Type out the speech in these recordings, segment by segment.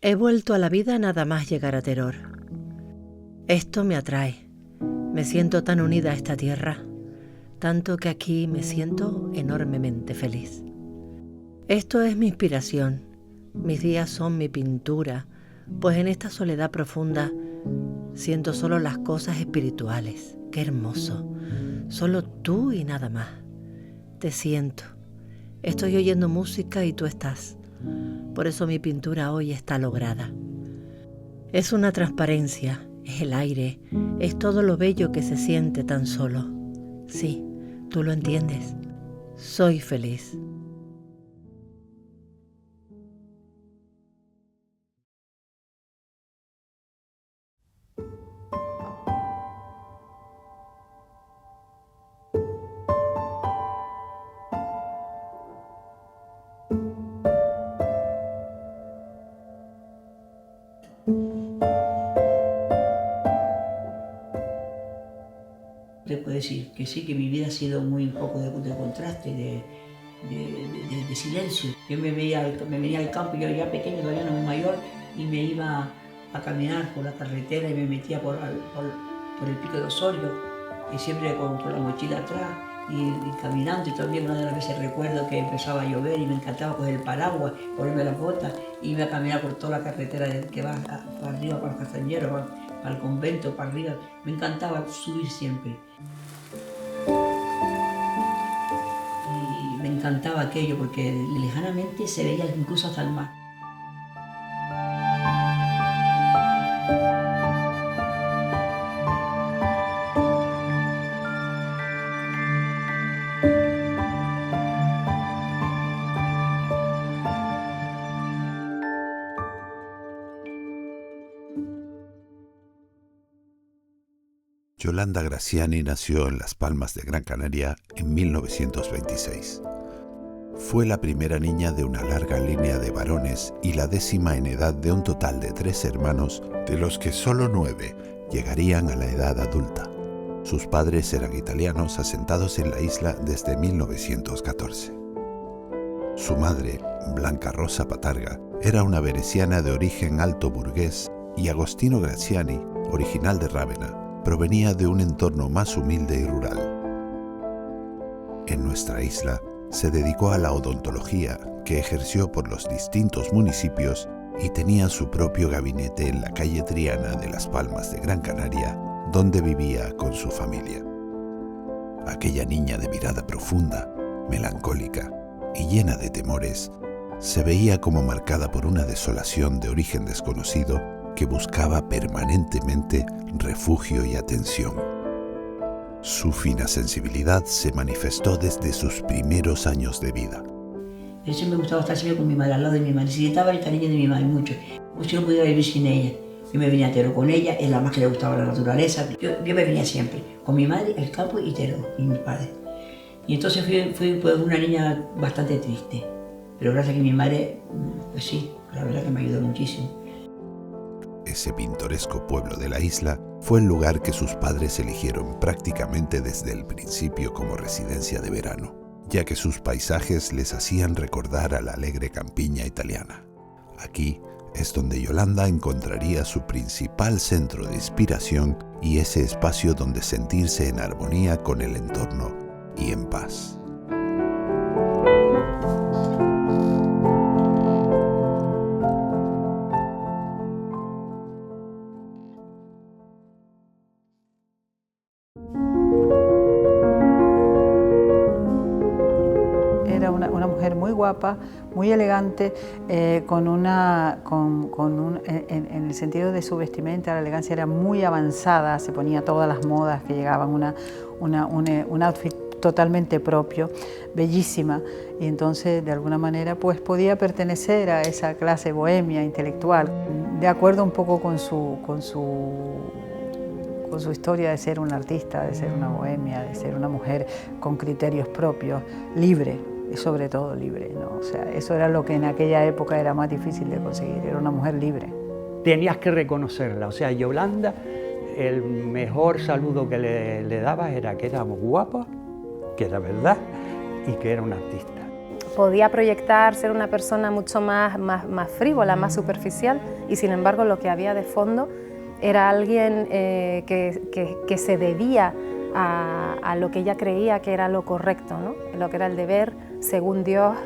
He vuelto a la vida nada más llegar a Teror. Esto me atrae. Me siento tan unida a esta tierra, tanto que aquí me siento enormemente feliz. Esto es mi inspiración. Mis días son mi pintura, pues en esta soledad profunda siento solo las cosas espirituales. ¡Qué hermoso! Solo tú y nada más. Te siento. Estoy oyendo música y tú estás. Por eso mi pintura hoy está lograda. Es una transparencia, es el aire, es todo lo bello que se siente tan solo. Sí, tú lo entiendes. Soy feliz. Te puedo decir que sí, que mi vida ha sido muy un poco de contraste, de silencio. Yo me venía al campo, yo ya pequeño, todavía no muy mayor, y me iba a caminar por la carretera y me metía por el pico de Osorio, y siempre con la mochila atrás, y caminando. Y también una de las veces recuerdo que empezaba a llover y me encantaba coger el paraguas, ponerme las botas, y iba a caminar por toda la carretera que va para arriba, para los castañeros, para el convento, para arriba. Me encantaba subir siempre. Y me encantaba aquello porque lejanamente se veía incluso hasta el mar. Yolanda Graziani nació en Las Palmas de Gran Canaria en 1926. Fue la primera niña de una larga línea de varones y la 10ª en edad de un total de 3 hermanos, de los que solo 9 llegarían a la edad adulta. Sus padres eran italianos asentados en la isla desde 1914. Su madre, Blanca Rosa Patarga, era una veneciana de origen alto burgués y Agostino Graziani, original de Rávena, provenía de un entorno más humilde y rural. En nuestra isla se dedicó a la odontología, que ejerció por los distintos municipios y tenía su propio gabinete en la calle Triana de Las Palmas de Gran Canaria, donde vivía con su familia. Aquella niña de mirada profunda, melancólica y llena de temores, se veía como marcada por una desolación de origen desconocido que buscaba permanentemente refugio y atención. Su fina sensibilidad se manifestó desde sus primeros años de vida. Yo siempre me gustaba estar siempre con mi madre, al lado de mi madre. Necesitaba el cariño de mi madre mucho. Pues yo no podía vivir sin ella. Yo me venía a Teror con ella, es la más que le gustaba la naturaleza. Yo me venía siempre, con mi madre, el campo y Teror, y mi padre. Y entonces fui pues, una niña bastante triste. Pero gracias a que mi madre, pues sí, la verdad que me ayudó muchísimo. Ese pintoresco pueblo de la isla fue el lugar que sus padres eligieron prácticamente desde el principio como residencia de verano, ya que sus paisajes les hacían recordar a la alegre campiña italiana. Aquí es donde Yolanda encontraría su principal centro de inspiración y ese espacio donde sentirse en armonía con el entorno y en paz. Una mujer muy guapa, muy elegante, en el sentido de su vestimenta, la elegancia era muy avanzada, se ponía todas las modas que llegaban, un outfit totalmente propio, bellísima, y entonces de alguna manera pues podía pertenecer a esa clase bohemia intelectual, de acuerdo un poco con su historia de ser una artista, de ser una bohemia, de ser una mujer con criterios propios, libre, y sobre todo libre, ¿no? O sea, eso era lo que en aquella época era más difícil de conseguir, era una mujer libre. Tenías que reconocerla, o sea, Yolanda, el mejor saludo que le dabas era que era guapa, que era verdad y que era una artista. podía proyectar ser una persona mucho más frívola, más superficial, y sin embargo lo que había de fondo era alguien que se debía a lo que ella creía que era lo correcto, ¿no? Lo que era el deber, según Dios,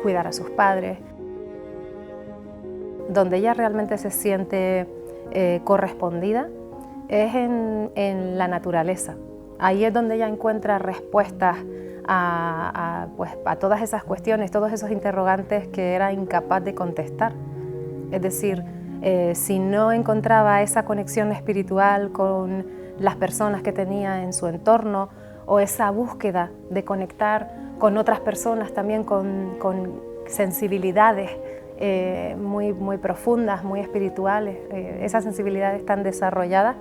cuidar a sus padres. Donde ella realmente se siente correspondida es en la naturaleza. Ahí es donde ella encuentra respuestas a todas esas cuestiones, todos esos interrogantes que era incapaz de contestar. Es decir, si no encontraba esa conexión espiritual con las personas que tenía en su entorno, o esa búsqueda de conectar con otras personas también con sensibilidades muy profundas, muy espirituales, esas sensibilidades tan desarrolladas,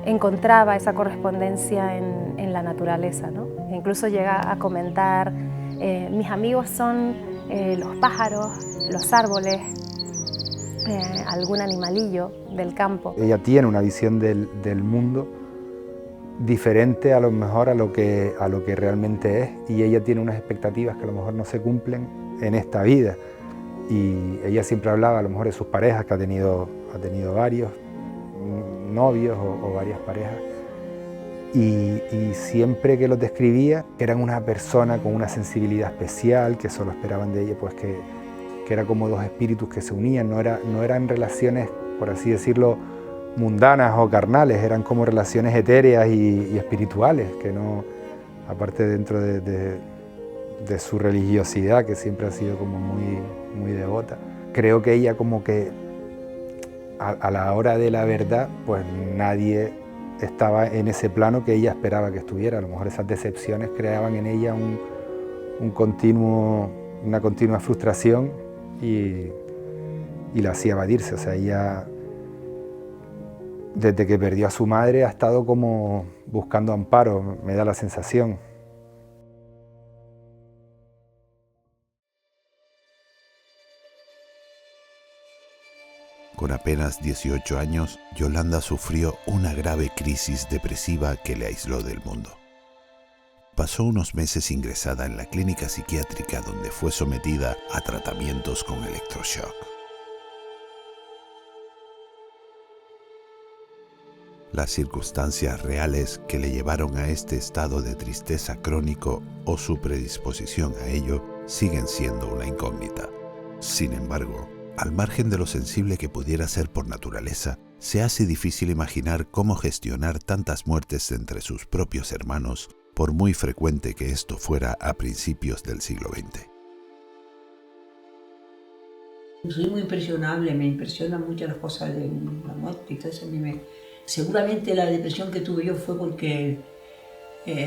encontraba esa correspondencia en la naturaleza, ¿no? E incluso llega a comentar, mis amigos son los pájaros, los árboles, algún animalillo del campo. Ella tiene una visión del mundo diferente a lo mejor a lo que realmente es, y ella tiene unas expectativas que a lo mejor no se cumplen en esta vida, y ella siempre hablaba a lo mejor de sus parejas, que ha tenido varios novios o varias parejas, y siempre que los describía eran una persona con una sensibilidad especial, que solo esperaban de ella pues que era como dos espíritus que se unían, no eran relaciones, por así decirlo, mundanas o carnales, eran como relaciones etéreas y espirituales, que no, aparte dentro de su religiosidad, que siempre ha sido como muy devota. Creo que ella como que a la hora de la verdad, pues nadie estaba en ese plano que ella esperaba que estuviera. A lo mejor esas decepciones creaban en ella una continua frustración y la hacía evadirse. O sea, ella, desde que perdió a su madre, ha estado como buscando amparo, me da la sensación. Con apenas 18 años, Yolanda sufrió una grave crisis depresiva que le aisló del mundo. Pasó unos meses ingresada en la clínica psiquiátrica, donde fue sometida a tratamientos con electroshock. Las circunstancias reales que le llevaron a este estado de tristeza crónico o su predisposición a ello siguen siendo una incógnita. Sin embargo, al margen de lo sensible que pudiera ser por naturaleza, se hace difícil imaginar cómo gestionar tantas muertes entre sus propios hermanos, por muy frecuente que esto fuera a principios del siglo XX. Soy muy impresionable, me impresionan mucho las cosas de la muerte, entonces seguramente la depresión que tuve yo fue porque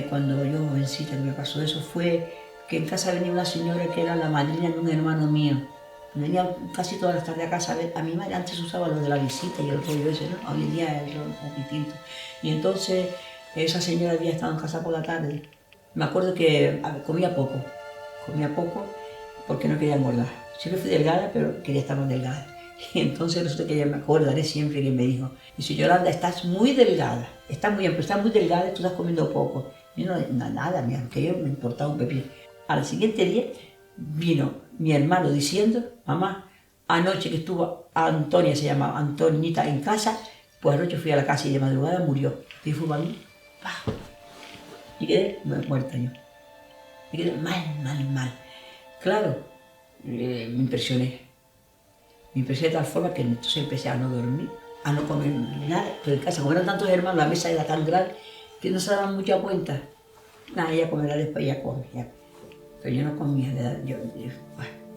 cuando yo jovencita me pasó eso, fue que en casa venía una señora que era la madrina de un hermano mío. Venía casi todas las tardes a casa a ver a mi madre. Antes usaba lo de la visita y el rollo ese, ¿no? Hoy en día es distinto. Y entonces esa señora había estado en casa por la tarde. Me acuerdo que comía poco porque no quería engordar. Siempre fui delgada, pero quería estar más delgada. Y entonces resulta que ella, me acordaré siempre que me dijo, dice, Yolanda, estás muy delgada, estás muy bien, pero estás muy delgada y tú estás comiendo poco. Y yo nada, que yo me importaba un pepino. Al siguiente día vino mi hermano diciendo, mamá, anoche que estuvo Antonia, se llama Antonita, en casa, pues anoche fui a la casa y de madrugada murió. Y fue para mí, ¡pah! Y quedé muerta yo. Me quedé mal. Claro, me impresioné. Me impresioné de tal forma que entonces empecé a no dormir, a no comer nada. Pero en casa, como eran tantos hermanos, la mesa era tan grande que no se daban mucha cuenta. Nada, ella comerá después, ella come. Pero yo no comía,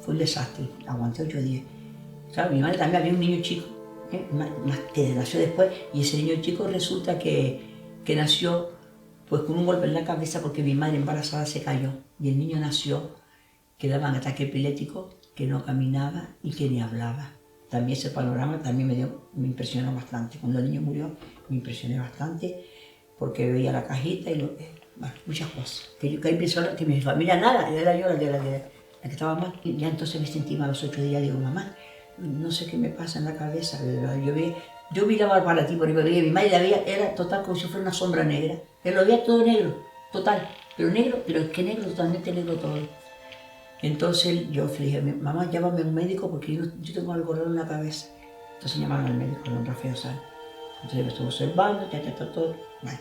fue un desastre, aguanté 8 días. Claro, mi madre también había un niño chico, más que nació después, y ese niño chico resulta que nació pues con un golpe en la cabeza porque mi madre embarazada se cayó, y el niño nació que daba un ataque epiléptico, que no caminaba y que ni hablaba. También ese panorama también me impresionó bastante. Cuando el niño murió me impresioné bastante porque veía la cajita y muchas cosas. Que mi familia nada, era yo la que estaba mal. Y ya entonces me sentí mal a los 8 días, digo, mamá, no sé qué me pasa en la cabeza. Yo miraba para ti, porque veía mi madre, la veía, era total como si fuera una sombra negra. Él lo veía todo negro, total. pero negro, pero es que negro, totalmente negro todo. Entonces yo le dije, mamá, llámame a un médico porque yo tengo algo raro en la cabeza. Entonces llamaron al médico, don Rafael Sáenz. Entonces me estuvo observando, todo. Bueno,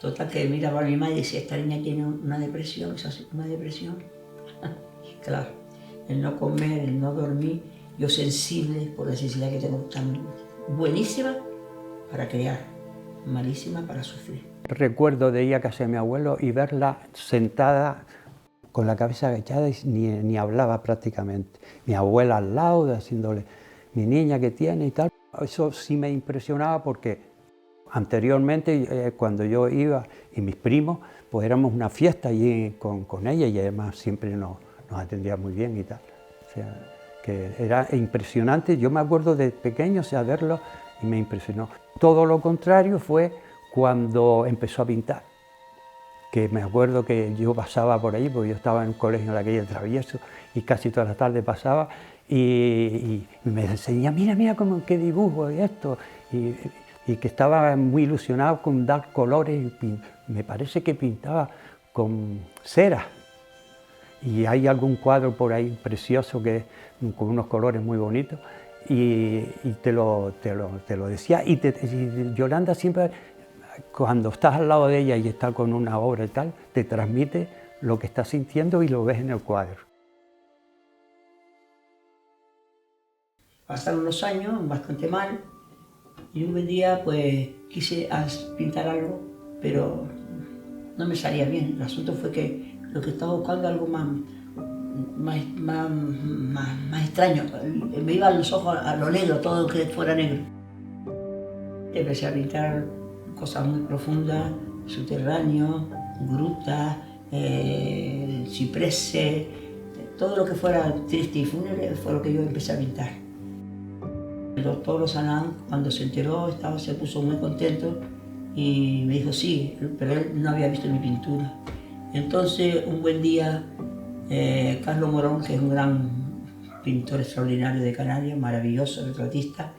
total que miraba a mi madre y decía, esta niña tiene una depresión, una depresión. Claro, el no comer, el no dormir, yo sensible por la sensibilidad que tengo tan buenísima para crear, malísima para sufrir. Recuerdo de ir a casa de mi abuelo y verla sentada con la cabeza agachada y ni hablaba prácticamente. Mi abuela al lado, haciéndole, mi niña que tiene y tal. Eso sí me impresionaba porque anteriormente cuando yo iba y mis primos, pues éramos una fiesta allí con ella y además siempre nos atendía muy bien y tal. O sea, que era impresionante. Yo me acuerdo de pequeño, o sea, verlo y me impresionó. Todo lo contrario fue cuando empezó a pintar, que me acuerdo que yo pasaba por ahí, porque yo estaba en un colegio en la calle Travieso y casi todas las tardes pasaba y me enseñaba, mira qué dibujo es esto, y que estaba muy ilusionado con dar colores, me parece que pintaba con cera. Y hay algún cuadro por ahí precioso que con unos colores muy bonitos y te lo decía. Y Yolanda siempre, cuando estás al lado de ella y está con una obra y tal, te transmite lo que está sintiendo y lo ves en el cuadro. Pasaron unos años bastante mal y un buen día pues quise pintar algo, pero no me salía bien. El asunto fue que lo que estaba buscando algo más extraño. Me iban los ojos a lo negro, todo que fuera negro. Empecé a pintar cosas muy profundas, subterráneos, grutas, cipreses, todo lo que fuera triste y fúnebre fue lo que yo empecé a pintar. El doctor Sanán, cuando se enteró, se puso muy contento y me dijo sí, pero él no había visto mi pintura. Entonces, un buen día, Carlos Morón, que es un gran pintor extraordinario de Canarias, maravilloso, retratista,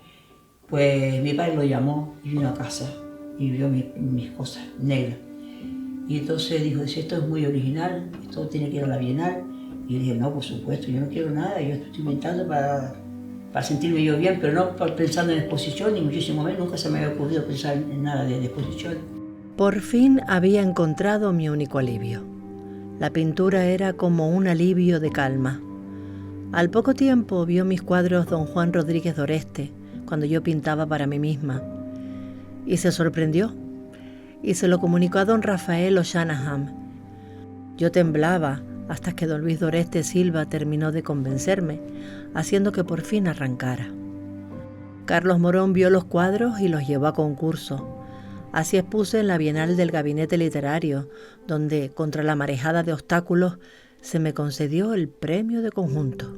pues mi padre lo llamó y vino a casa y vio mis cosas negras. Y entonces dijo, esto es muy original, esto tiene que ir a la Bienal. Y yo dije, no, por supuesto, yo no quiero nada, yo estoy inventando para sentirme yo bien, pero no pensando en exposición, ni muchísimo menos, nunca se me había ocurrido pensar en nada de exposición. Por fin había encontrado mi único alivio. La pintura era como un alivio de calma. Al poco tiempo vio mis cuadros don Juan Rodríguez d'Oreste, cuando yo pintaba para mí misma, y se sorprendió, y se lo comunicó a don Rafael O'Shanahan. Yo temblaba hasta que don Luis d'Oreste Silva terminó de convencerme, haciendo que por fin arrancara. Carlos Morón vio los cuadros y los llevó a concurso. Así expuse en la Bienal del Gabinete Literario, donde, contra la marejada de obstáculos, se me concedió el premio de conjunto.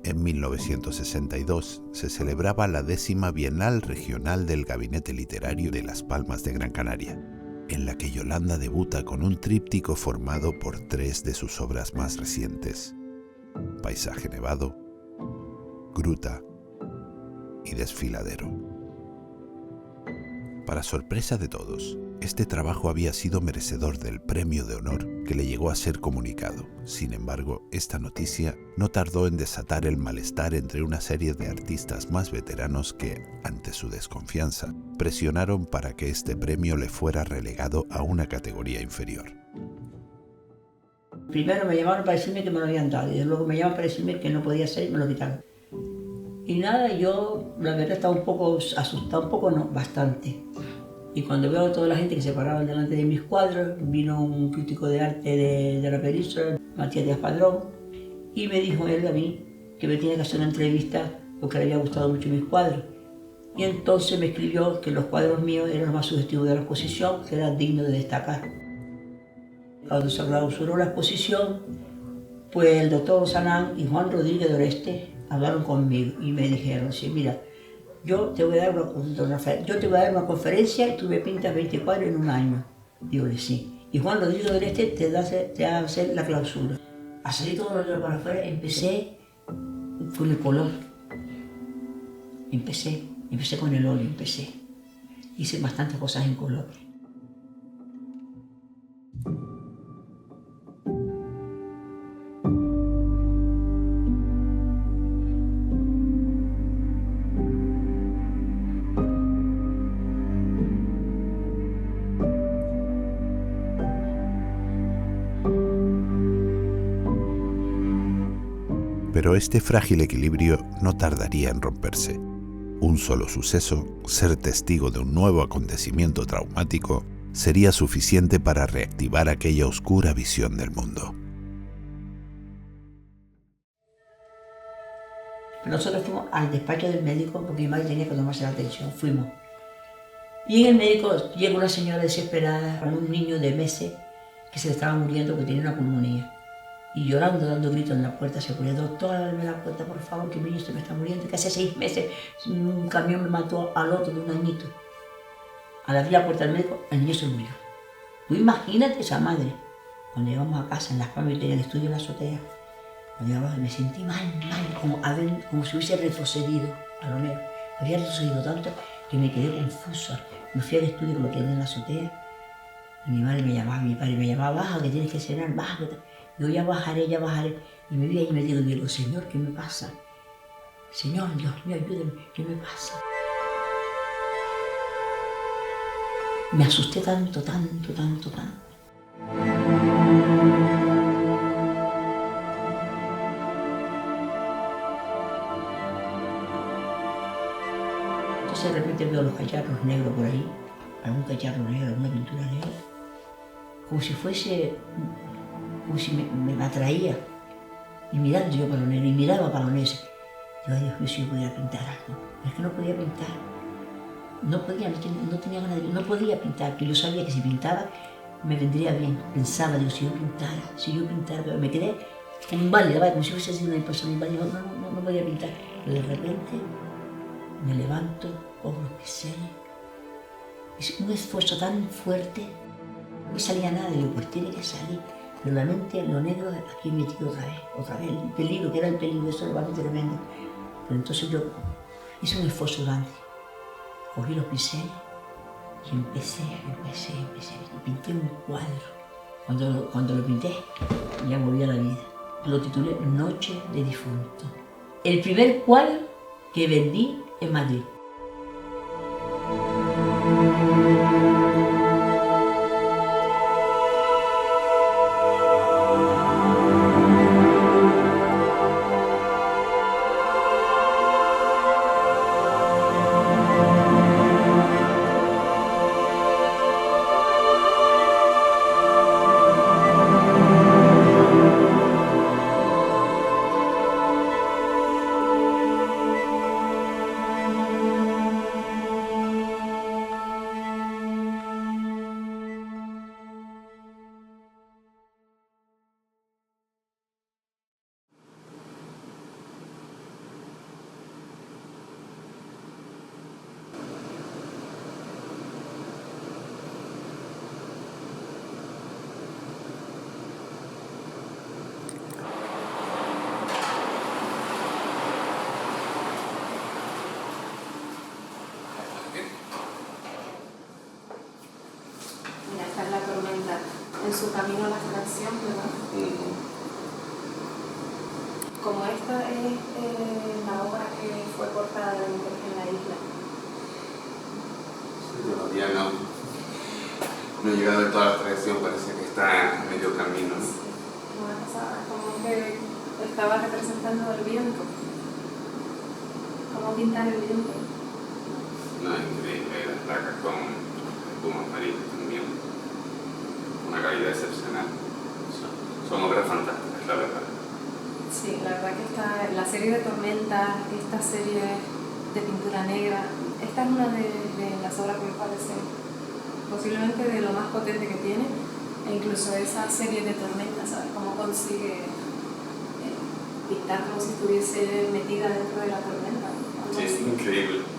En 1962 se celebraba la 10ª Bienal Regional del Gabinete Literario de Las Palmas de Gran Canaria, en la que Yolanda debuta con un tríptico formado por 3 de sus obras más recientes: Paisaje Nevado, Gruta y Desfiladero. Para sorpresa de todos, este trabajo había sido merecedor del premio de honor que le llegó a ser comunicado. Sin embargo, esta noticia no tardó en desatar el malestar entre una serie de artistas más veteranos que, ante su desconfianza, presionaron para que este premio le fuera relegado a una categoría inferior. Primero me llamaron para decirme que me lo habían dado y luego me llamaron para decirme que no podía ser y me lo quitaron. Y nada, yo la verdad estaba un poco asustada, bastante. Y cuando veo a toda la gente que se paraba delante de mis cuadros, vino un crítico de arte de la península, Matías Díaz Padrón, y me dijo él a mí que me tenía que hacer una entrevista porque le había gustado mucho mis cuadros. Y entonces me escribió que los cuadros míos eran los más sugestivos de la exposición, que eran dignos de destacar. Cuando se clausuró la exposición, pues el doctor Sanán y Juan Rodríguez d'Oreste hablaron conmigo y me dijeron, sí, mira, yo te voy a dar una conferencia y tú me pintas 20 cuadros en un año. Digo, sí. Y Juan Rodríguez d'Oreste te va a hacer la clausura. A salir todo lo para afuera, empecé con el color. Empecé con el óleo, hice bastantes cosas en color. Pero este frágil equilibrio no tardaría en romperse. Un solo suceso, ser testigo de un nuevo acontecimiento traumático, sería suficiente para reactivar aquella oscura visión del mundo. Nosotros fuimos al despacho del médico porque mi madre tenía que tomarse la atención. Fuimos. Y en el médico llega una señora desesperada con un niño de meses que se le estaba muriendo porque tenía una pulmonía. Y llorando, dando gritos en la puerta, se ponía: doctor, ábreme la puerta, por favor, que mi niño se me está muriendo. Que hace 6 meses un camión me mató al otro de un añito. Al abrir la puerta del médico, el niño se murió. Tú imagínate esa madre. Cuando llegamos a casa, en Las Palmas, tenía el estudio en la azotea. Cuando llegamos, me sentí mal, como si hubiese retrocedido a lo negro. Había retrocedido tanto que me quedé confusa. Me fui al estudio que lo tenía en la azotea. Y mi madre me llamaba, mi padre me llamaba: baja, que tienes que cenar, baja. Yo ya bajaré. Y me vi ahí y me digo: Señor, ¿qué me pasa? Señor, Dios mío, ayúdame, ¿qué me pasa? Me asusté tanto. Entonces de repente veo los cacharros negros por ahí, algún cacharro negro, alguna pintura negra, como si me atraía. Y mirando yo para los negros, y miraba para los negros. Yo: ay, Dios mío, si yo podía pintar algo. Pero es que no podía pintar. No tenía ganas de... No podía pintar, que yo sabía que si pintaba me vendría bien. Pensaba, digo, si yo pintara, pero me quedé inválida, como si hubiese sido una persona inválida. No podía pintar. Pero de repente me levanto, cojo los pinceles. Es un esfuerzo tan fuerte, no me salía nada. Digo, pues tiene que salir. Pero la mente, lo negro, aquí metido otra vez. El peligro, que era el peligro, eso era bastante tremendo. Pero entonces yo hice un esfuerzo grande. Cogí los pinceles y empecé. Y pinté un cuadro. Cuando lo pinté, ya volví a la vida. Lo titulé Noche de Difunto. El primer cuadro que vendí en Madrid. En su camino a la extracción, ¿verdad? Como esta es la obra que fue cortada en la isla. Sí, todavía no he llegado de toda la extracción, parece que está a medio camino. Sí. Como que estaba representando el viento. ¿Cómo pintar el viento? No, increíble, las placas con espuma marina también. Una calidad excepcional. Son obras fantásticas, la verdad. Sí, la verdad que la serie de Tormentas, esta serie de pintura negra, esta es una de las obras que me parece posiblemente de lo más potente que tiene, e incluso esa serie de Tormentas, ¿sabes? Cómo consigue pintar como si estuviese metida dentro de la tormenta. Sí, es increíble.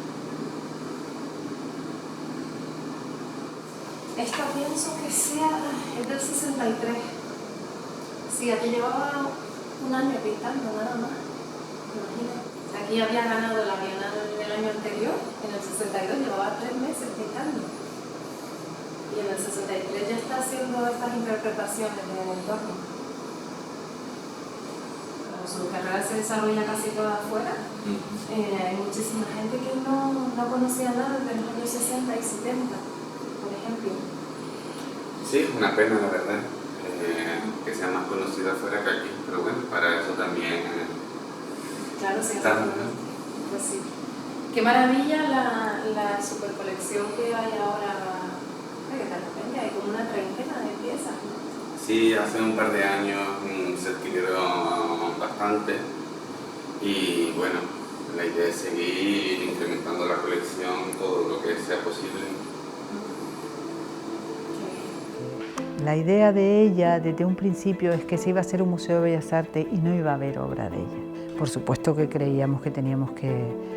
Esta pienso que es del 63. Sí, aquí llevaba un año pintando, nada más. Imagínate. Aquí había ganado la Bienal del año anterior, en el 62 llevaba 3 meses pintando. Y en el 63 ya está haciendo estas interpretaciones del entorno. Como su carrera se desarrolla casi toda afuera, hay muchísima gente que no conocía nada de los años 60 y 70. Por ejemplo. Sí, una pena la verdad, que sea más conocida afuera que aquí, pero bueno, para eso también Claro, sí. Claro. Pues sí. Qué maravilla la supercolección que hay ahora, que de repente hay como una treintena de piezas, ¿no? Sí, hace un par de años se adquirieron bastante y bueno, la idea es seguir incrementando la colección todo lo que sea posible. La idea de ella desde un principio es que se iba a hacer un museo de bellas artes y no iba a haber obra de ella. Por supuesto que creíamos que teníamos que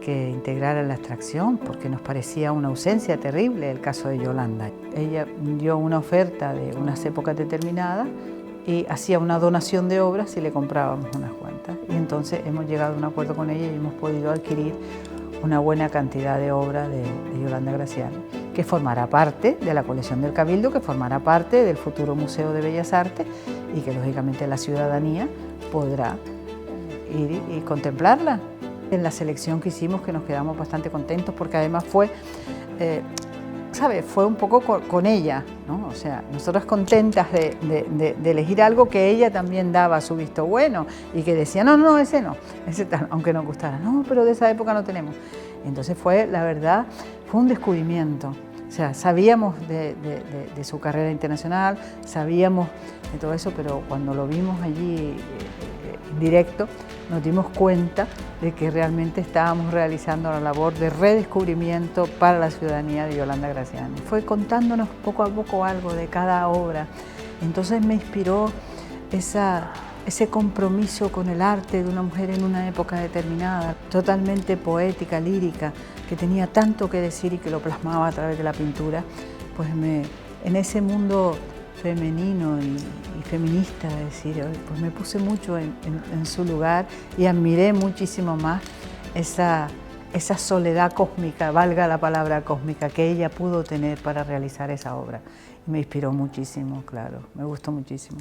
integrar a la abstracción porque nos parecía una ausencia terrible el caso de Yolanda. Ella dio una oferta de unas épocas determinadas y hacía una donación de obras si le comprábamos unas cuantas. Y entonces hemos llegado a un acuerdo con ella y hemos podido adquirir una buena cantidad de obras de Yolanda Graziani, que formará parte de la colección del Cabildo, que formará parte del futuro Museo de Bellas Artes y que lógicamente la ciudadanía podrá ir y contemplarla. En la selección que hicimos, que nos quedamos bastante contentos porque además fue, fue un poco con ella, ¿no? O sea, nosotras contentas de elegir algo que ella también daba su visto bueno y que decía, no, ese no, ese tal, aunque nos gustara, no, pero de esa época no tenemos. Entonces fue, la verdad, fue un descubrimiento. O sea, sabíamos de su carrera internacional, sabíamos de todo eso, pero cuando lo vimos allí en directo, nos dimos cuenta de que realmente estábamos realizando la labor de redescubrimiento para la ciudadanía de Yolanda Graziani. Fue contándonos poco a poco algo de cada obra. Entonces me inspiró ese compromiso con el arte de una mujer en una época determinada, totalmente poética, lírica, que tenía tanto que decir y que lo plasmaba a través de la pintura. Pues en ese mundo femenino y feminista, es decir, pues me puse mucho en su lugar y admiré muchísimo más esa soledad cósmica, valga la palabra cósmica, que ella pudo tener para realizar esa obra. Y me inspiró muchísimo, claro, me gustó muchísimo.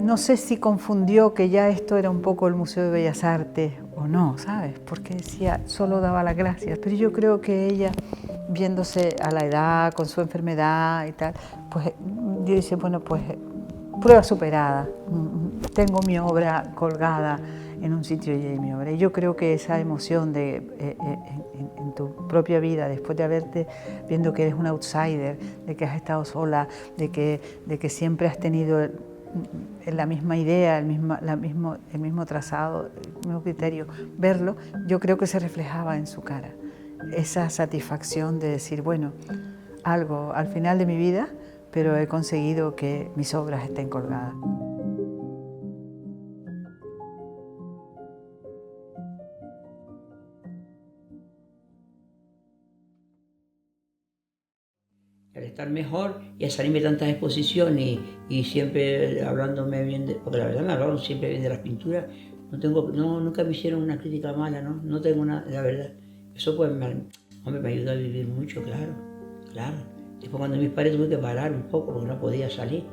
No sé si confundió que ya esto era un poco el Museo de Bellas Artes o no, ¿sabes? Porque decía, solo daba las gracias. Pero yo creo que ella, viéndose a la edad, con su enfermedad y tal, pues yo dice, bueno, pues prueba superada. Tengo mi obra colgada en un sitio y mi obra. Y yo creo que esa emoción en tu propia vida, después de haberte, viendo que eres un outsider, de que has estado sola, de que siempre has tenido la misma idea, el mismo trazado, el mismo criterio, verlo, yo creo que se reflejaba en su cara. Esa satisfacción de decir, bueno, algo al final de mi vida, pero he conseguido que mis obras estén colgadas. Al estar mejor y a salirme tantas exposiciones y siempre hablándome bien, porque la verdad me hablaron siempre bien de las pinturas, nunca me hicieron una crítica mala, no tengo nada, la verdad. Eso pues me ayudó a vivir mucho, claro. Después cuando mis padres tuve que parar un poco porque no podía salir,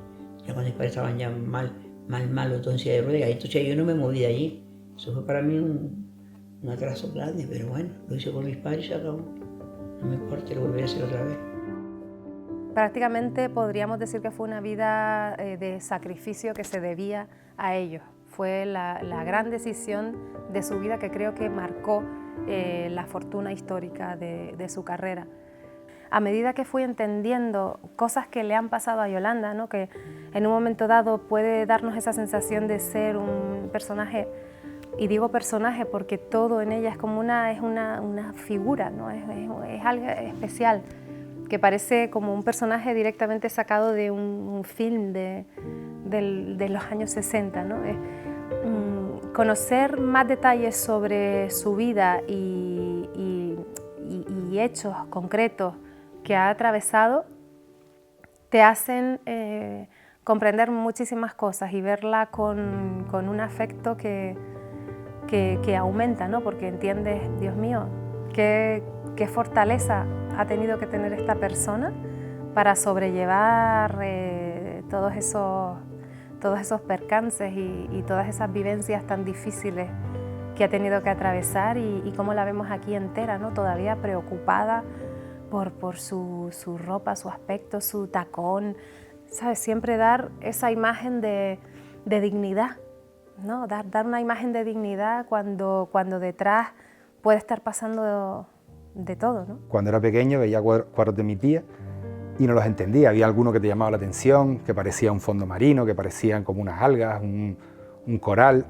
ya cuando mis padres estaban ya mal, todo en silla de ruedas, entonces yo no me moví de allí. Eso fue para mí un atraso grande, pero bueno, lo hice por mis padres y se acabó. No me importa, lo volveré a hacer otra vez. Prácticamente podríamos decir que fue una vida de sacrificio que se debía a ellos. Fue la gran decisión de su vida que creo que marcó la fortuna histórica de su carrera. A medida que fui entendiendo cosas que le han pasado a Yolanda, ¿no? Que en un momento dado puede darnos esa sensación de ser un personaje, y digo personaje porque todo en ella es como una figura, ¿no? Es algo especial, que parece como un personaje directamente sacado de un film de los años 60, ¿no? Conocer más detalles sobre su vida y hechos concretos que ha atravesado te hacen comprender muchísimas cosas y verla con un afecto que aumenta, ¿no? Porque entiendes, Dios mío, qué fortaleza ha tenido que tener esta persona para sobrellevar todos todos esos percances y todas esas vivencias tan difíciles que ha tenido que atravesar y cómo la vemos aquí entera, ¿no? Todavía preocupada por su ropa, su aspecto, su tacón, ¿sabes? Siempre dar esa imagen de dignidad, ¿no? Dar una imagen de dignidad cuando detrás puede estar pasando de todo, ¿no? Cuando era pequeño veía cuadros de mi tía y no los entendía. Había alguno que te llamaba la atención, que parecía un fondo marino, que parecían como unas algas, un coral.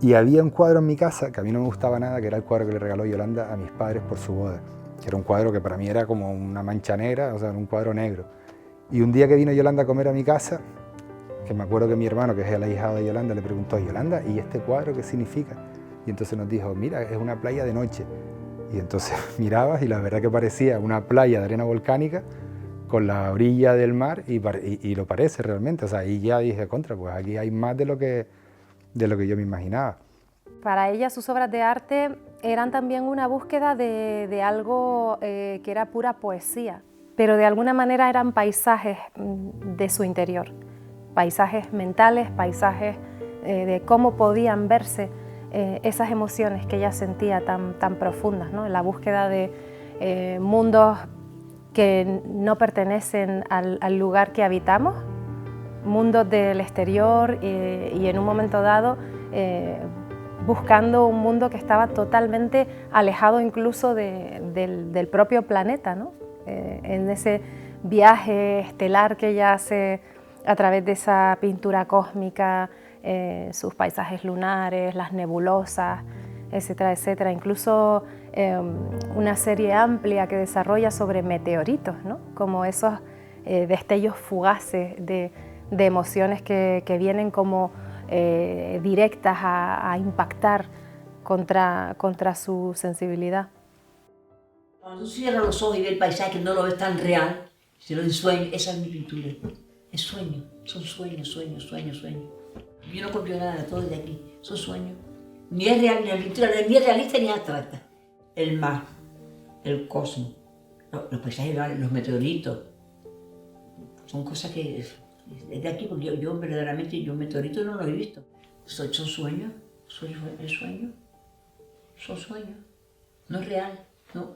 Y había un cuadro en mi casa que a mí no me gustaba nada, que era el cuadro que le regaló Yolanda a mis padres por su boda, que era un cuadro que para mí era como una mancha negra, o sea, un cuadro negro. Y un día que vino Yolanda a comer a mi casa, que me acuerdo que mi hermano, que es el ahijado de Yolanda, le preguntó: Yolanda, ¿y este cuadro qué significa? Y entonces nos dijo: mira, es una playa de noche. Y entonces mirabas y la verdad que parecía una playa de arena volcánica con la orilla del mar y lo parece realmente. O sea, ahí ya dije, contra, pues aquí hay más de lo que yo me imaginaba. Para ella sus obras de arte eran también una búsqueda de algo que era pura poesía, pero de alguna manera eran paisajes de su interior, paisajes mentales, paisajes de cómo podían verse esas emociones que ella sentía tan profundas, ¿no? En la búsqueda de mundos que no pertenecen al lugar que habitamos, mundos del exterior y en un momento dado buscando un mundo que estaba totalmente alejado incluso del propio planeta, ¿no? En ese viaje estelar que ella hace a través de esa pintura cósmica, sus paisajes lunares, las nebulosas, etcétera, etcétera. Incluso una serie amplia que desarrolla sobre meteoritos, ¿no? Como esos destellos fugaces de emociones que vienen como directas a impactar contra su sensibilidad. Cuando tú cierras los ojos y ves el paisaje que no lo ves tan real, se lo ensueño, esa es mi pintura. Es sueño, son sueños. Yo no copio nada de todo de aquí, son sueños. Ni es real, ni la pintura ni es realista ni es abstracta. El mar, el cosmos, los paisajes, los meteoritos, son cosas que es de aquí, porque yo verdaderamente un meteorito no lo he visto. Son sueños, es sueño, son sueños, no es real, no.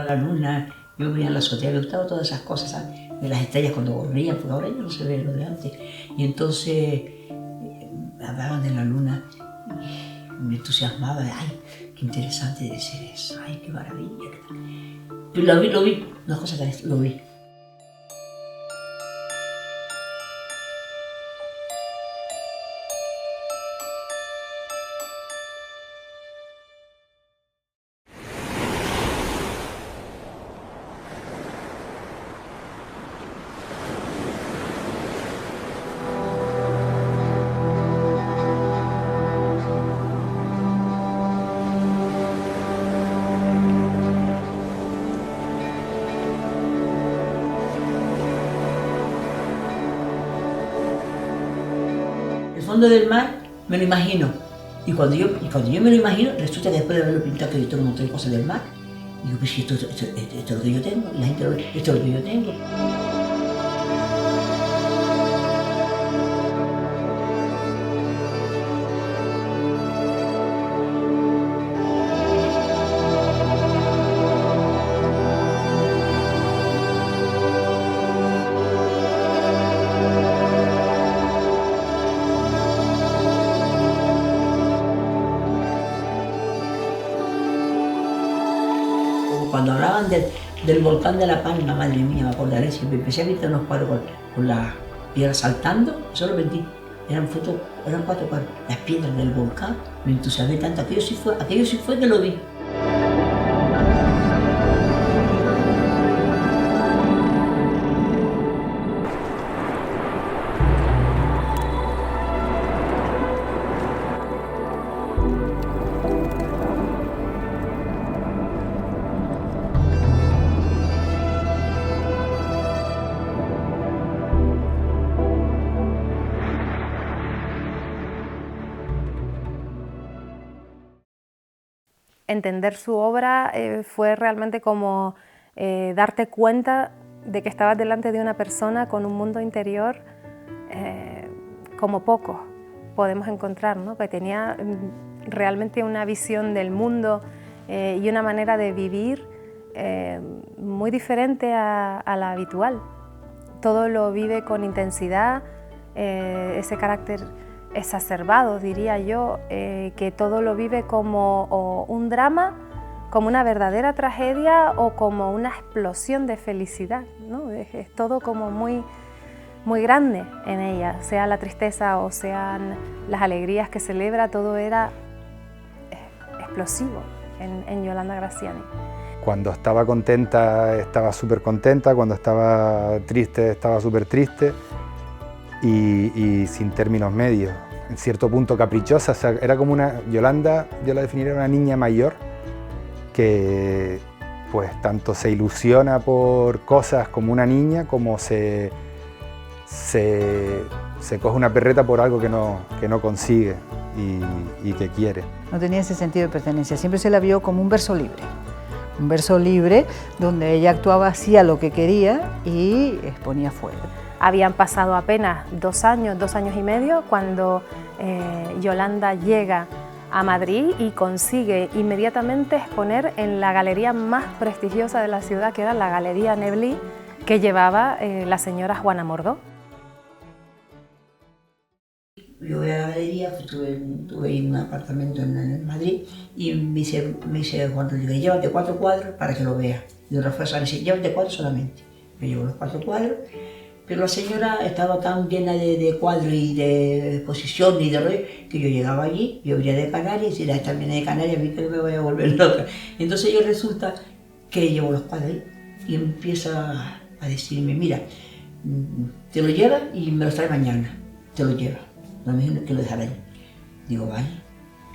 La luna, yo veía en la azotea, me gustaban todas esas cosas, ¿sabes? De las estrellas cuando volvían, porque ahora ya no se ve lo de antes. Y entonces hablaban de la luna y me entusiasmaba, ay, qué interesante debe ser eso, ay, qué maravilla. Pero lo vi, una cosa que lo vi. El fondo del mar me lo imagino. Y cuando yo me lo imagino, resulta que después de haberlo pintado, que he visto un montón de cosas del mar, digo, pues si esto es lo que yo tengo, la gente esto es lo que yo tengo. cuando hablaban del volcán de La Palma, madre mía, me acordaré, siempre empecé a pintar unos cuadros con las piedras saltando, solo mentí. Eran 4 cuadros. Las piedras del volcán, me entusiasmé tanto, aquello sí fue que lo vi. Entender su obra fue realmente como darte cuenta de que estabas delante de una persona con un mundo interior como pocos podemos encontrar, ¿no? Que tenía realmente una visión del mundo y una manera de vivir muy diferente a la habitual. Todo lo vive con intensidad, ese carácter exacerbado, diría yo, que todo lo vive como un drama, como una verdadera tragedia o como una explosión de felicidad, ¿no? Es todo como muy grande en ella, sea la tristeza o sean las alegrías que celebra, todo era explosivo en Yolanda Graziani. Cuando estaba contenta, estaba súper contenta, cuando estaba triste, estaba súper triste. Y sin términos medios, en cierto punto caprichosa, o sea, era como una Yolanda, yo la definiría una niña mayor que pues tanto se ilusiona por cosas como una niña, como se coge una perreta por algo que no consigue y que quiere. No tenía ese sentido de pertenencia, siempre se la vio como un verso libre donde ella actuaba, hacía lo que quería y exponía fuera. Habían pasado apenas 2 años, 2 años y medio, cuando Yolanda llega a Madrid y consigue inmediatamente exponer en la galería más prestigiosa de la ciudad, que era la Galería Neblí, que llevaba la señora Juana Mordó. Yo voy a la galería, tuve en un apartamento en Madrid y me dice Juan Rodríguez, llévate 4 cuadros para que lo veas. Y Rafael Sáenz dice, llévate 4 solamente. Me llevo los 4 cuadros. Pero la señora estaba tan llena de cuadros y de exposición y de rollo que yo llegaba allí, yo venía de Canarias y la esta viene de Canarias, a mí que me voy a volver loca. Entonces yo resulta que llevo los cuadros ahí y empieza a decirme, mira, te lo llevas y me los trae mañana, te lo llevas, no me dijo que lo dejara ahí. Digo, vale.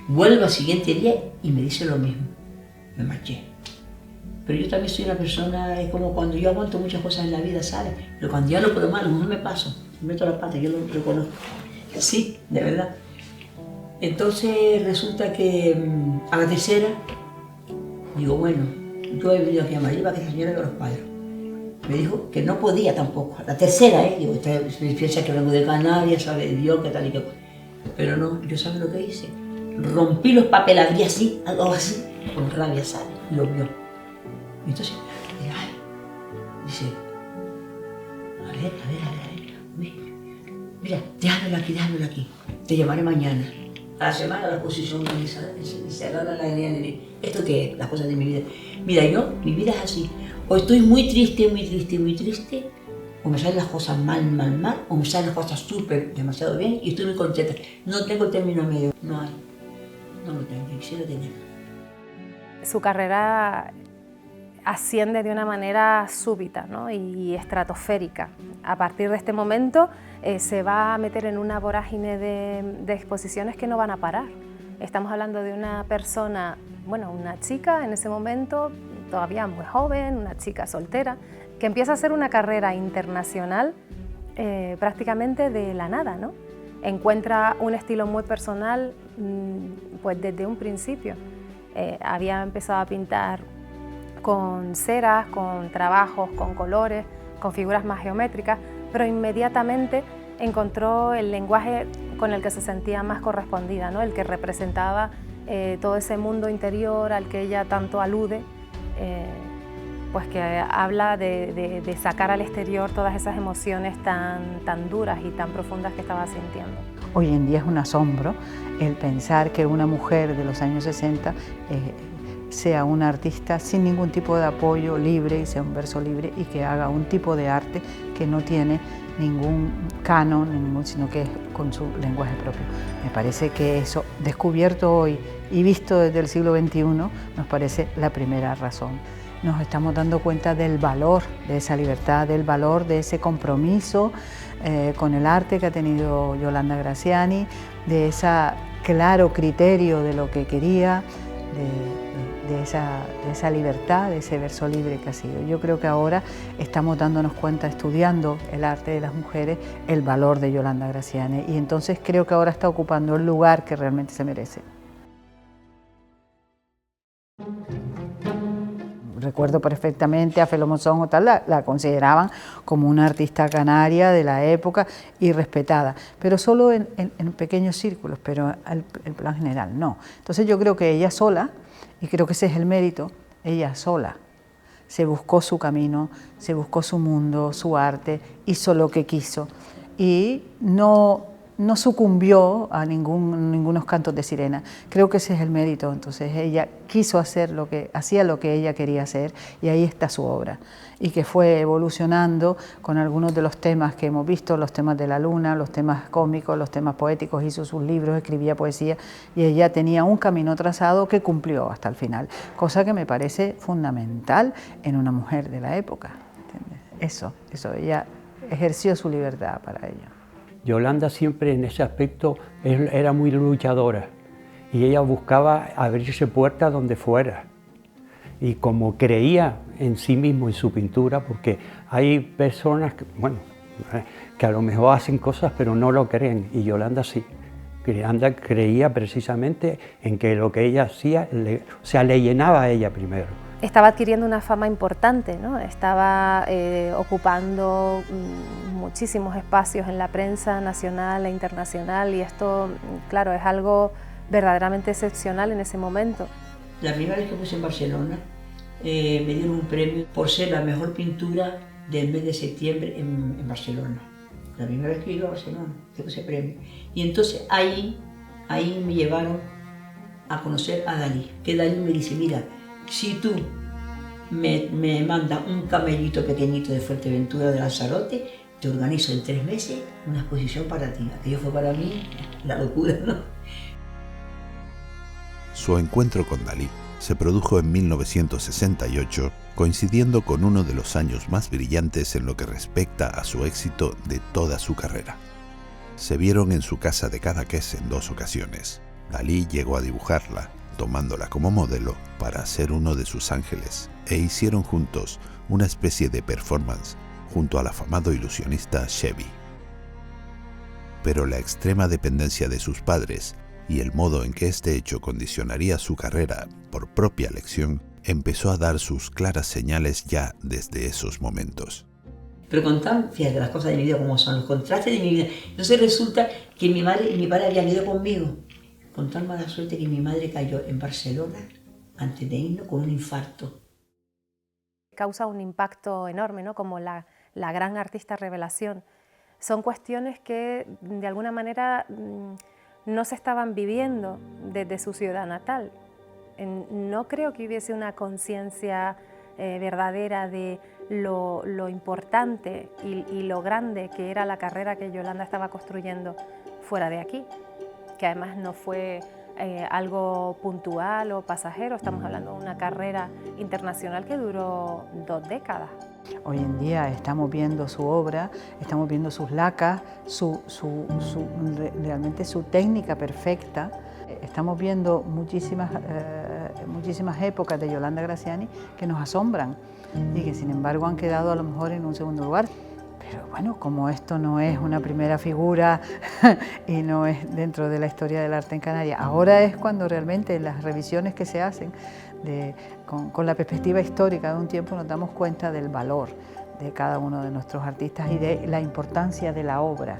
Vuelvo al siguiente día y me dice lo mismo, me marché. Pero yo también soy una persona, es como cuando yo aguanto muchas cosas en la vida, ¿sabes? Pero cuando ya no puedo más, a lo mejor me paso, me meto la pata, yo lo reconozco. Sí, de verdad. Entonces resulta que a la tercera, digo, bueno, yo he venido aquí a Madrid para que la señora vea los cuadros. Me dijo que no podía tampoco. La tercera, digo, usted piensa que vengo de Canarias, sabe Dios, qué tal y qué cosa. Pero no, yo ¿sabe lo que hice? Rompí los papeles, abrí así, algo así, con rabia, ¿sabe? Y lo vio. Entonces, dice, a ver, mira, déjamelo aquí, te llamaré mañana. A la semana la exposición cerrada la idea de ¿esto qué es? Las cosas de mi vida. Mira, mi vida es así, o estoy muy triste, o me salen las cosas mal, o me salen las cosas demasiado bien y estoy muy contenta. No tengo término medio, no lo tengo, quisiera tener. Su carrera asciende de una manera súbita, ¿no? Y estratosférica. A partir de este momento se va a meter en una vorágine de exposiciones que no van a parar. Estamos hablando de una persona, bueno, una chica en ese momento, todavía muy joven, una chica soltera, que empieza a hacer una carrera internacional prácticamente de la nada, ¿no? Encuentra un estilo muy personal pues desde un principio. Había empezado a pintar con ceras, con trabajos, con colores, con figuras más geométricas, pero inmediatamente encontró el lenguaje con el que se sentía más correspondida, ¿no? El que representaba todo ese mundo interior al que ella tanto alude, pues que habla de sacar al exterior todas esas emociones tan duras y tan profundas que estaba sintiendo. Hoy en día es un asombro el pensar que una mujer de los años 60 sea una artista sin ningún tipo de apoyo, libre, y sea un verso libre, y que haga un tipo de arte que no tiene ningún canon, sino que es con su lenguaje propio. Me parece que eso, descubierto hoy y visto desde el siglo XXI, nos parece la primera razón. Nos estamos dando cuenta del valor de esa libertad, del valor de ese compromiso con el arte que ha tenido Yolanda Graziani, de ese claro criterio de lo que quería, de esa libertad, de ese verso libre que ha sido. Yo creo que ahora estamos dándonos cuenta, estudiando el arte de las mujeres, el valor de Yolanda Graziani, y entonces creo que ahora está ocupando el lugar que realmente se merece. Recuerdo perfectamente a Felo Monzón o tal, la consideraban como una artista canaria de la época y respetada, pero solo en pequeños círculos, pero en plan general no. Entonces yo creo que ella sola, y creo que ese es el mérito, ella sola se buscó su camino, se buscó su mundo, su arte, hizo lo que quiso y no sucumbió a ningunos cantos de sirena. Creo que ese es el mérito. Entonces ella quiso hacer hacía lo que ella quería hacer, y ahí está su obra, y que fue evolucionando con algunos de los temas que hemos visto, los temas de la luna, los temas cómicos, los temas poéticos. Hizo sus libros, escribía poesía, y ella tenía un camino trazado que cumplió hasta el final, cosa que me parece fundamental en una mujer de la época, ¿entiendes? Eso, ella ejerció su libertad para ello. Yolanda siempre en ese aspecto era muy luchadora, y ella buscaba abrirse puertas donde fuera, y como creía en sí mismo, en su pintura, porque hay personas que a lo mejor hacen cosas pero no lo creen, y Yolanda sí. Yolanda creía precisamente en que lo que ella hacía, le llenaba a ella primero. Estaba adquiriendo una fama importante, ¿no? Estaba ocupando muchísimos espacios en la prensa nacional e internacional, y esto, claro, es algo verdaderamente excepcional en ese momento. La primera vez que puse en Barcelona, me dieron un premio por ser la mejor pintura del mes de septiembre en Barcelona. La primera vez que iba a Barcelona, tengo ese premio. Y entonces ahí me llevaron a conocer a Dalí, que Dalí me dice, mira, si tú me mandas un camellito pequeñito de Fuerteventura, de Lanzarote, te organizo en 3 meses una exposición para ti. Aquello fue para mí la locura, ¿no? Su encuentro con Dalí se produjo en 1968, coincidiendo con uno de los años más brillantes en lo que respecta a su éxito de toda su carrera. Se vieron en su casa de Cadaqués en 2 ocasiones. Dalí llegó a dibujarla, tomándola como modelo para hacer uno de sus ángeles, e hicieron juntos una especie de performance junto al afamado ilusionista Chevy. Pero la extrema dependencia de sus padres y el modo en que este hecho condicionaría su carrera por propia elección empezó a dar sus claras señales ya desde esos momentos. Pero con tan, fíjate las cosas de mi vida como son, los contrastes de mi vida. Entonces resulta que mi madre y mi padre habían ido conmigo, con tal mala suerte que mi madre cayó en Barcelona antes de irnos con un infarto. Causa un impacto enorme, ¿no? Como la gran artista revelación. Son cuestiones que de alguna manera no se estaban viviendo desde su ciudad natal. No creo que hubiese una conciencia verdadera de lo importante y lo grande que era la carrera que Yolanda estaba construyendo fuera de aquí, que además no fue algo puntual o pasajero. Estamos hablando de una carrera internacional que duró 2 décadas. Hoy en día estamos viendo su obra, estamos viendo sus lacas, realmente su técnica perfecta. Estamos viendo muchísimas épocas de Yolanda Graziani que nos asombran y que sin embargo han quedado a lo mejor en un segundo lugar. Pero bueno, como esto no es una primera figura y no es dentro de la historia del arte en Canarias, ahora es cuando realmente las revisiones que se hacen con la perspectiva histórica de un tiempo nos damos cuenta del valor de cada uno de nuestros artistas y de la importancia de la obra,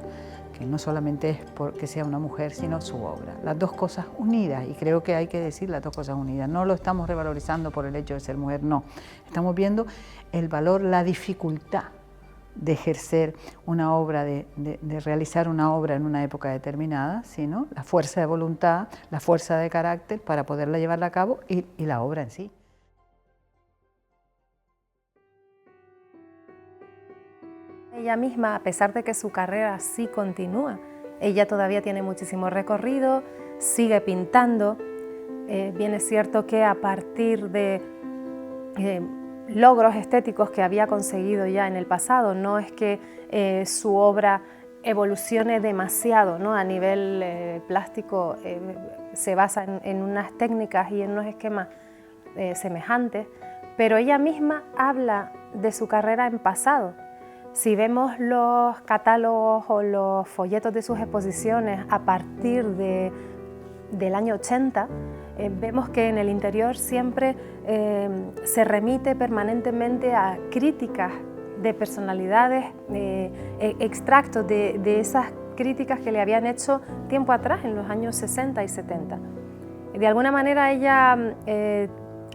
que no solamente es porque sea una mujer, sino su obra. Las dos cosas unidas, y creo que hay que decir las 2 cosas unidas. No lo estamos revalorizando por el hecho de ser mujer, no. Estamos viendo el valor, la dificultad de ejercer una obra, de realizar una obra en una época determinada, sino la fuerza de voluntad, la fuerza de carácter para poderla llevarla a cabo y la obra en sí. Ella misma, a pesar de que su carrera sí continúa, ella todavía tiene muchísimo recorrido, sigue pintando. Bien es cierto que a partir de logros estéticos que había conseguido ya en el pasado, no es que su obra evolucione demasiado, ¿no? A nivel plástico se basa en unas técnicas y en unos esquemas semejantes, pero ella misma habla de su carrera en pasado. Si vemos los catálogos o los folletos de sus exposiciones a partir del año 80, vemos que en el interior siempre se remite permanentemente a críticas de personalidades, extractos de esas críticas que le habían hecho tiempo atrás, en los años 60 y 70. De alguna manera ella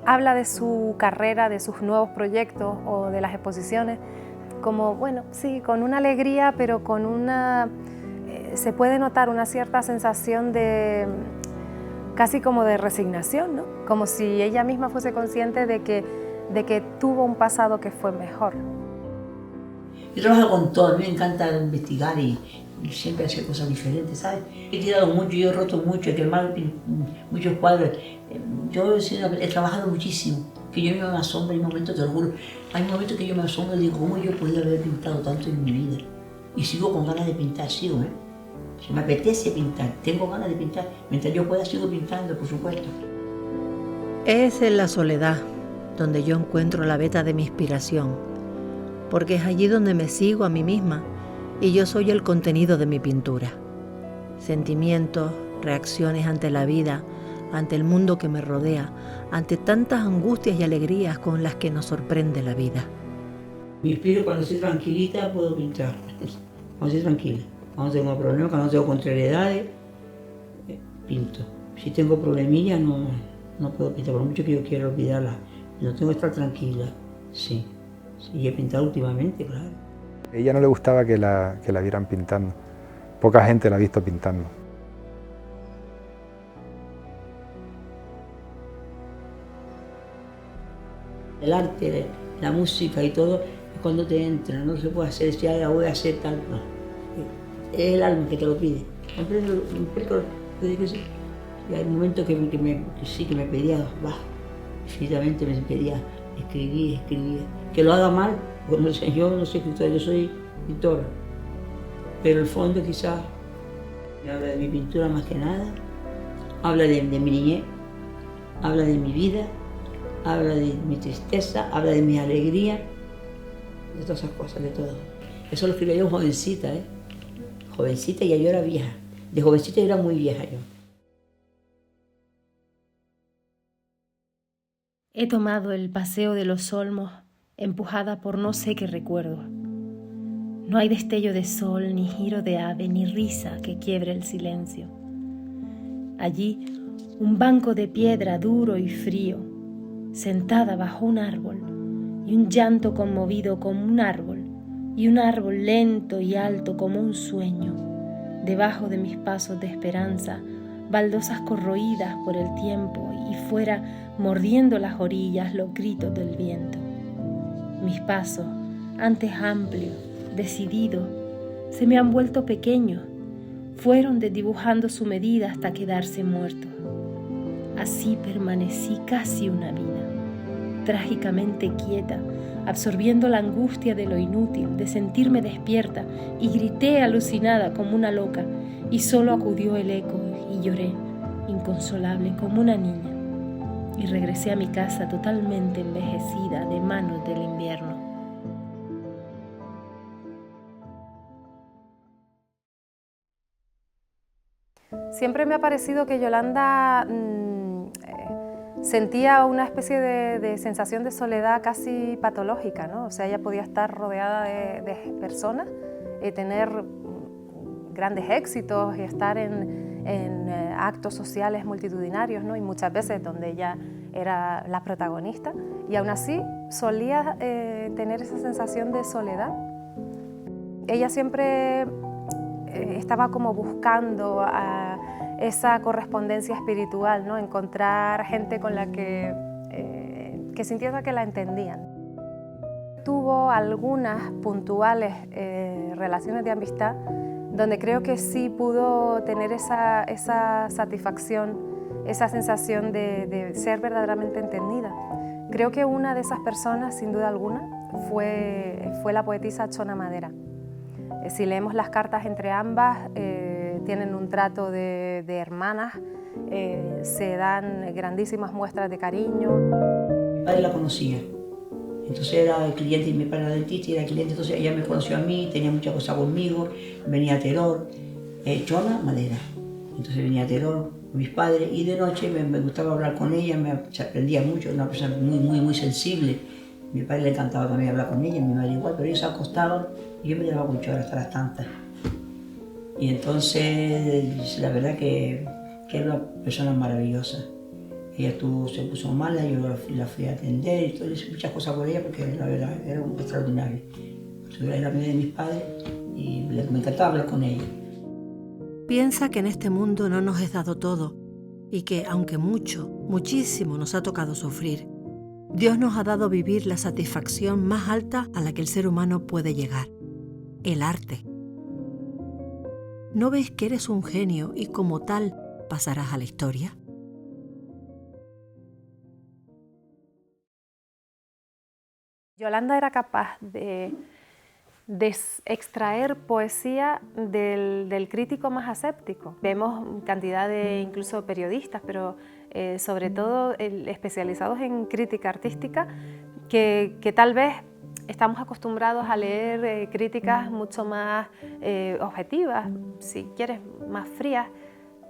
habla de su carrera, de sus nuevos proyectos o de las exposiciones, como, bueno, sí, con una alegría, pero con una... se puede notar una cierta sensación de... casi como de resignación, ¿no? Como si ella misma fuese consciente de que tuvo un pasado que fue mejor. Yo trabajo con todo, a mí me encanta investigar y siempre hacer cosas diferentes, ¿sabes? He tirado mucho, yo he roto mucho, he quemado muchos cuadros. Yo he trabajado muchísimo, que yo me asombro en momentos, te lo juro. Hay momentos que yo me asombro y digo, ¿cómo yo podía haber pintado tanto en mi vida? Y sigo con ganas de pintar, sigo, ¿eh? Si me apetece pintar, tengo ganas de pintar. Mientras yo pueda, sigo pintando, por supuesto. Es en la soledad donde yo encuentro la veta de mi inspiración, porque es allí donde me sigo a mí misma y yo soy el contenido de mi pintura. Sentimientos, reacciones ante la vida, ante el mundo que me rodea, ante tantas angustias y alegrías con las que nos sorprende la vida. Me inspiro cuando estoy tranquilita, puedo pintar. Cuando estoy tranquila. Cuando tengo problemas, cuando tengo contrariedades, pinto. Si tengo problemillas, no puedo pintar, por mucho que yo quiera olvidarlas. No tengo que estar tranquila, sí. Y he pintado últimamente, claro. A ella no le gustaba que la vieran pintando. Poca gente la ha visto pintando. El arte, la música y todo, es cuando te entra, no se puede hacer, si ahora voy a hacer tal, no. Es el alma que te lo pide. Y hay momentos que me pedía, infinitamente me pedía, escribía. Que lo haga mal, pues no sé, yo no soy escritora, yo soy pintora. Pero el fondo quizás me habla de mi pintura más que nada, habla de mi niñez, habla de mi vida, habla de mi tristeza, habla de mi alegría, de todas esas cosas, de todo. Eso lo escribí yo jovencita, jovencita, y yo era vieja. De jovencita yo era muy vieja yo. He tomado el paseo de los olmos, empujada por no sé qué recuerdo. No hay destello de sol, ni giro de ave, ni risa que quiebre el silencio. Allí, un banco de piedra duro y frío, sentada bajo un árbol, y un llanto conmovido como un árbol, y un árbol lento y alto como un sueño, debajo de mis pasos de esperanza, baldosas corroídas por el tiempo y fuera mordiendo las orillas los gritos del viento. Mis pasos, antes amplios, decididos, se me han vuelto pequeños, fueron desdibujando su medida hasta quedarse muertos. Así permanecí casi una vida, trágicamente quieta, absorbiendo la angustia de lo inútil, de sentirme despierta, y grité alucinada como una loca, y solo acudió el eco y lloré, inconsolable como una niña, y regresé a mi casa totalmente envejecida de manos del invierno. Siempre me ha parecido que Yolanda sentía una especie de sensación de soledad casi patológica, ¿no? O sea, ella podía estar rodeada de personas y tener grandes éxitos y estar en actos sociales multitudinarios, ¿no? Y muchas veces donde ella era la protagonista, y aún así solía tener esa sensación de soledad. ella siempre estaba como buscando esa correspondencia espiritual, ¿no? Encontrar gente con la que sintiera que la entendían. Tuvo algunas puntuales relaciones de amistad donde creo que sí pudo tener esa satisfacción, esa sensación de ser verdaderamente entendida. Creo que una de esas personas, sin duda alguna, fue la poetisa Chona Madera. Si leemos las cartas entre ambas, tienen un trato de hermanas, se dan grandísimas muestras de cariño. Mi padre la conocía, entonces era el cliente, y mi padre era dentista y era el cliente, entonces ella me conoció a mí, tenía muchas cosas conmigo, venía a Teror, Chona Madera. Entonces venía a Teror con mis padres y de noche me gustaba hablar con ella, me aprendía mucho, una persona muy sensible. Mi padre le encantaba también hablar con ella, mi madre igual, pero ellos se acostaban y yo me quedaba con Chona hasta las tantas. Y entonces la verdad que era una persona maravillosa. Ella se puso mala, yo la fui a atender y todo, hice muchas cosas por ella porque la verdad era un extraordinario. Era amiga de mis padres y me encantaba hablar con ella. Piensa que en este mundo no nos es dado todo y que, aunque muchísimo nos ha tocado sufrir, Dios nos ha dado vivir la satisfacción más alta a la que el ser humano puede llegar, el arte. ¿No ves que eres un genio y como tal pasarás a la historia? Yolanda era capaz de extraer poesía del crítico más aséptico. Vemos cantidad de incluso periodistas, pero sobre todo especializados en crítica artística, que tal vez estamos acostumbrados a leer críticas mucho más objetivas, si quieres, más frías,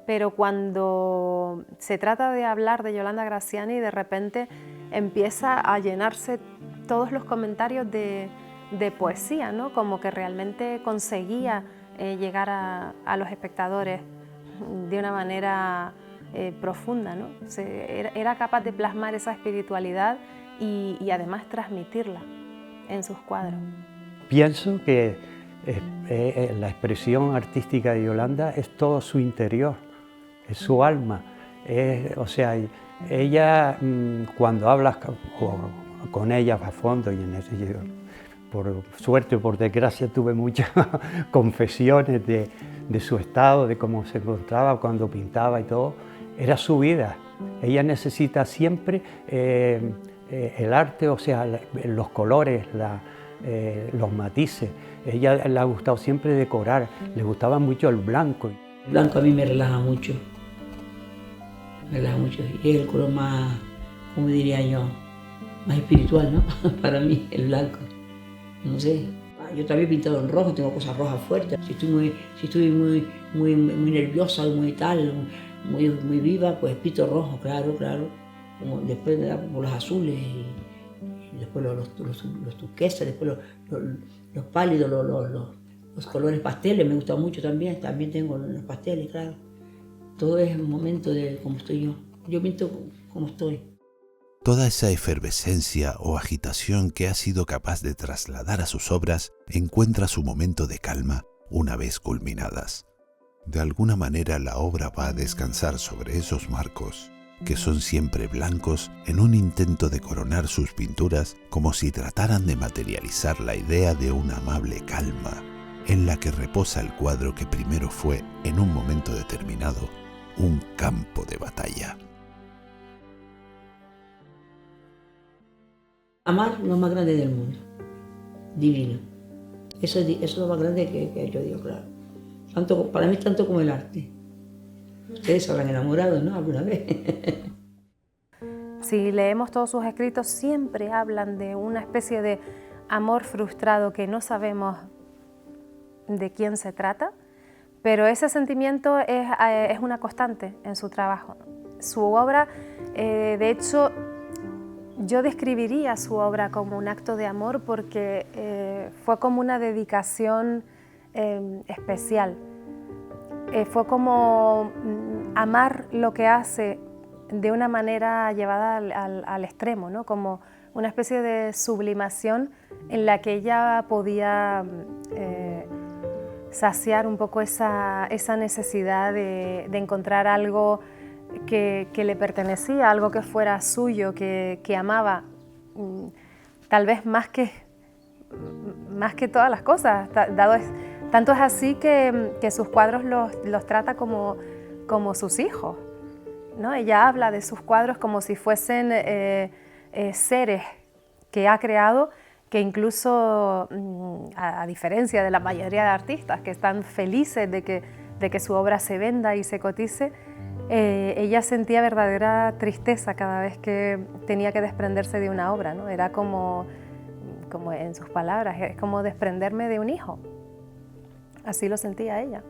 pero cuando se trata de hablar de Yolanda Graziani, de repente empieza a llenarse todos los comentarios de poesía, ¿no? Como que realmente conseguía llegar a los espectadores de una manera profunda, ¿no? Era capaz de plasmar esa espiritualidad y además transmitirla en sus cuadros. Pienso que la expresión artística de Yolanda es todo su interior, es su alma. O sea, ella cuando hablas con ella a fondo, y en ese, por suerte o por desgracia tuve muchas confesiones de su estado, de cómo se encontraba cuando pintaba y todo, era su vida. Ella necesita siempre el arte, o sea, los colores, los matices. Ella le ha gustado siempre decorar, le gustaba mucho el blanco. El blanco a mí me relaja mucho, y es el color más, como diría yo, más espiritual, ¿no? Para mí, el blanco, no sé. Yo también he pintado en rojo, tengo cosas rojas fuertes. Si estoy muy nerviosa, muy tal, muy viva, pues pinto rojo, claro. Como después me da por los azules, y después los turquesas, después los pálidos, los colores pasteles, me gustan mucho también tengo los pasteles, claro. Todo es un momento de cómo estoy yo. Yo pinto como estoy. Toda esa efervescencia o agitación que ha sido capaz de trasladar a sus obras encuentra su momento de calma una vez culminadas. De alguna manera la obra va a descansar sobre esos marcos, que son siempre blancos, en un intento de coronar sus pinturas como si trataran de materializar la idea de una amable calma, en la que reposa el cuadro que primero fue, en un momento determinado, un campo de batalla. Amar lo más grande del mundo, divino. Eso es lo más grande que yo digo, claro. Para mí tanto como el arte. Ustedes se habrán enamorado, ¿no? Alguna vez. Si leemos todos sus escritos, siempre hablan de una especie de amor frustrado que no sabemos de quién se trata, pero ese sentimiento es una constante en su trabajo. Su obra, de hecho, yo describiría su obra como un acto de amor porque fue como una dedicación especial. Fue como amar lo que hace de una manera llevada al extremo, ¿no? Como una especie de sublimación en la que ella podía saciar un poco esa necesidad de encontrar algo que le pertenecía, algo que fuera suyo, que amaba, tal vez más que todas las cosas. Tanto es así que sus cuadros los trata como sus hijos, ¿no? Ella habla de sus cuadros como si fuesen seres que ha creado, que incluso, a diferencia de la mayoría de artistas que están felices de que su obra se venda y se cotice, ella sentía verdadera tristeza cada vez que tenía que desprenderse de una obra, ¿no? Era como en sus palabras, es como desprenderme de un hijo. Así lo sentía ella.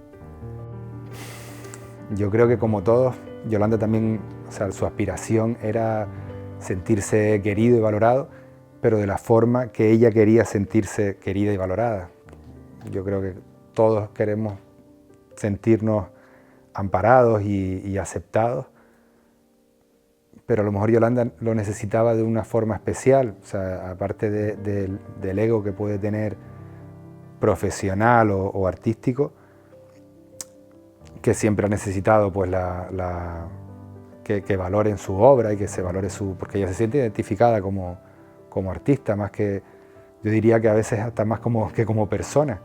Yo creo que como todos, Yolanda también, o sea, su aspiración era sentirse querido y valorado, pero de la forma que ella quería sentirse querida y valorada. Yo creo que todos queremos sentirnos amparados y aceptados, pero a lo mejor Yolanda lo necesitaba de una forma especial, o sea, aparte del ego que puede tener profesional o artístico, que siempre ha necesitado pues que valoren su obra y que se valore porque ella se siente identificada como artista, más que, yo diría que a veces hasta más como persona.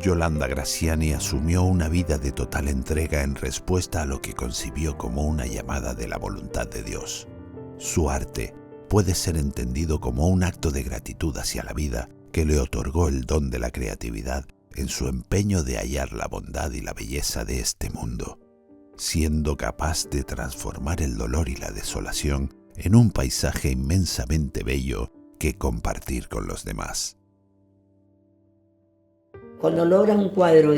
Yolanda Graziani asumió una vida de total entrega en respuesta a lo que concibió como una llamada de la voluntad de Dios. Su arte puede ser entendido como un acto de gratitud hacia la vida que le otorgó el don de la creatividad en su empeño de hallar la bondad y la belleza de este mundo, siendo capaz de transformar el dolor y la desolación en un paisaje inmensamente bello que compartir con los demás. Cuando logras un cuadro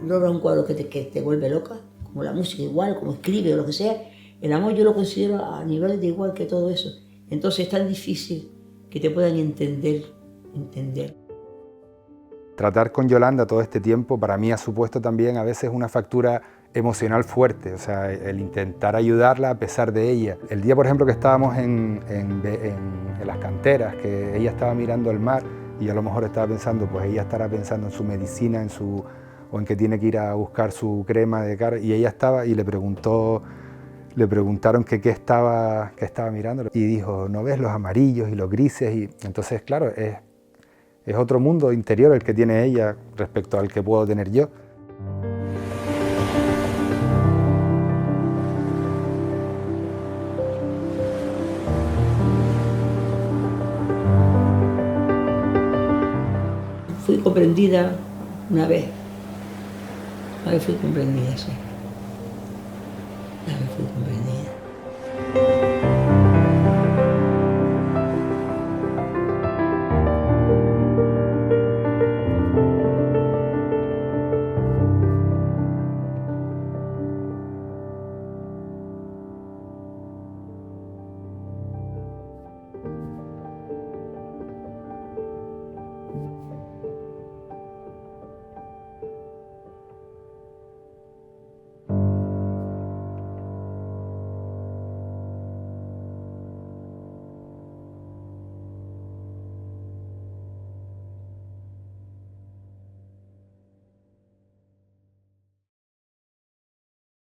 logras un cuadro que te vuelve loca, como la música igual, como escribe o lo que sea, el amor yo lo considero a nivel de igual que todo eso. Entonces es tan difícil que te puedan entender. Tratar con Yolanda todo este tiempo para mí ha supuesto también a veces una factura emocional fuerte, o sea, el intentar ayudarla a pesar de ella. El día, por ejemplo, que estábamos en las canteras, que ella estaba mirando el mar y a lo mejor estaba pensando, pues ella estará pensando en su medicina, o en que tiene que ir a buscar su crema de cara, y ella estaba y le preguntaron qué estaba mirando y dijo, ¿no ves los amarillos y los grises? Y entonces, claro, es otro mundo interior el que tiene ella respecto al que puedo tener yo. Fui comprendida una vez. Una vez fui comprendida, sí. Una vez fui comprendida.